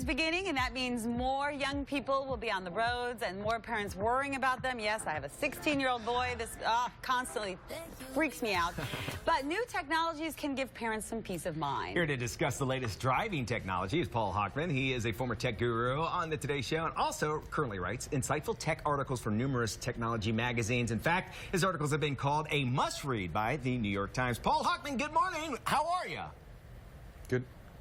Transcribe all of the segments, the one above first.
is beginning, and that means more young people will be on the roads and more parents worrying about them. Yes, I have a 16-year-old boy. This constantly freaks me out. But new technologies can give parents some peace of mind. Here to discuss the latest driving technology is Paul Hochman. He is a former tech guru on the Today Show and also currently writes insightful tech articles for numerous technology magazines. In fact, his articles have been called a must-read by the New York Times. Paul Hochman, good morning. How are you?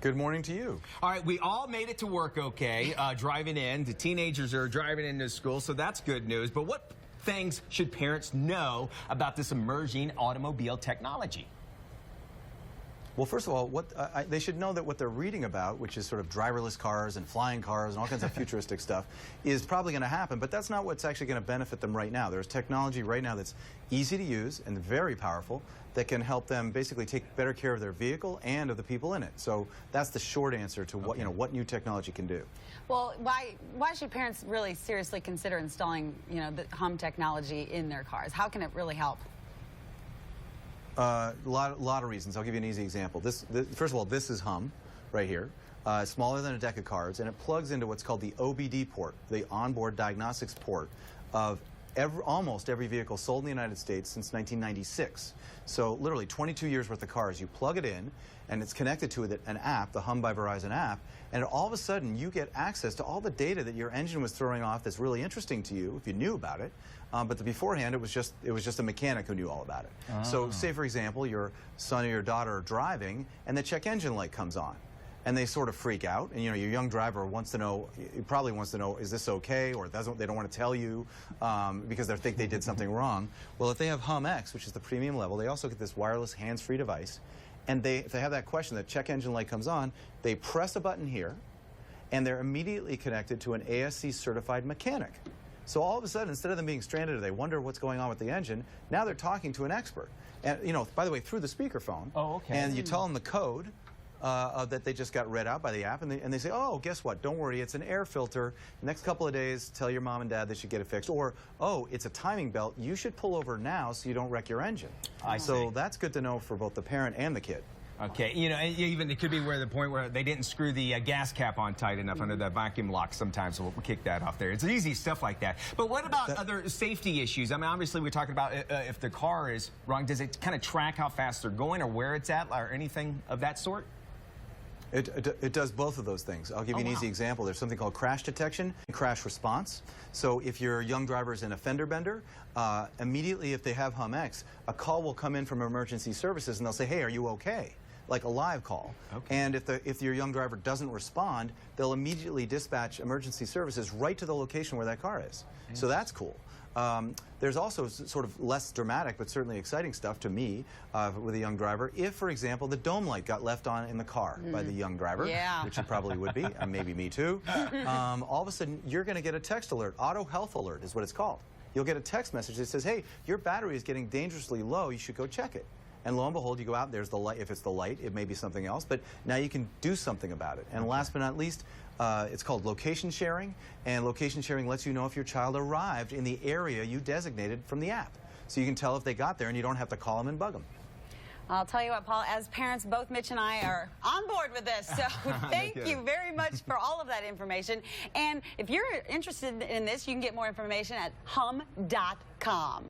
Good morning to you. All right, we all made it to work okay, driving in. The teenagers are driving into school, so that's good news. But what things should parents know about this emerging automobile technology? Well, first of all, they should know that what they're reading about, which is sort of driverless cars and flying cars and all kinds of futuristic stuff, is probably going to happen, but that's not what's actually going to benefit them right now. There's technology right now that's easy to use and very powerful that can help them basically take better care of their vehicle and of the people in it. So that's the short answer to what, what new technology can do. Well, why should parents really seriously consider installing, the hum technology in their cars? How can it really help? A lot of reasons. I'll give you an easy example. First of all, this is hum right here. Smaller than a deck of cards, and it plugs into what's called the OBD port, the onboard diagnostics port of almost every vehicle sold in the United States since 1996. So literally 22 years worth of cars. You plug it in, and it's connected to an app, the Hum by Verizon app, and all of a sudden you get access to all the data that your engine was throwing off that's really interesting to you if you knew about it. But beforehand, it was just a mechanic who knew all about it. Oh. So say, for example, your son or your daughter are driving, and the check engine light comes on. And they sort of freak out, and your young driver probably wants to know, is this okay, or they don't want to tell you because they think they did something wrong. Well, if they have Hum X, which is the premium level, they also get this wireless hands-free device, and if they have that question, the check engine light comes on, they press a button here, and they're immediately connected to an ASC certified mechanic. So all of a sudden, instead of them being stranded or they wonder what's going on with the engine, now they're talking to an expert. And by the way, through the speakerphone. Oh, okay. And you tell them the code that they just got read out by the app, and they say, oh, guess what? Don't worry, it's an air filter. Next couple of days, tell your mom and dad they should get it fixed. Or, oh, it's a timing belt. You should pull over now so you don't wreck your engine. So that's good to know for both the parent and the kid. Okay, even it could be the point where they didn't screw the gas cap on tight enough under the vacuum lock sometimes, so we'll kick that off there. It's easy stuff like that. But what about other safety issues? I mean, obviously we're talking about if the car is wrong, does it kind of track how fast they're going or where it's at or anything of that sort? It does both of those things. I'll give you an easy example. There's something called crash detection and crash response. So if your young driver is in a fender bender, immediately if they have Hum X, a call will come in from emergency services and they'll say, hey, are you okay? Like a live call. Okay. And if your young driver doesn't respond, they'll immediately dispatch emergency services right to the location where that car is. So that's cool. There's also sort of less dramatic but certainly exciting stuff to me with a young driver. If, for example, the dome light got left on in the car by the young driver, which it probably would be, and maybe me too, all of a sudden you're going to get a text alert. Auto health alert is what it's called. You'll get a text message that says, hey, your battery is getting dangerously low, you should go check it. And lo and behold, you go out, there's the light. If it's the light, it may be something else, but now you can do something about it. And last but not least, it's called location sharing, and location sharing lets you know if your child arrived in the area you designated from the app. So you can tell if they got there, and you don't have to call them and bug them. I'll tell you what, Paul, as parents, both Mitch and I are on board with this, so thank you very much for all of that information. And if you're interested in this, you can get more information at hum.com.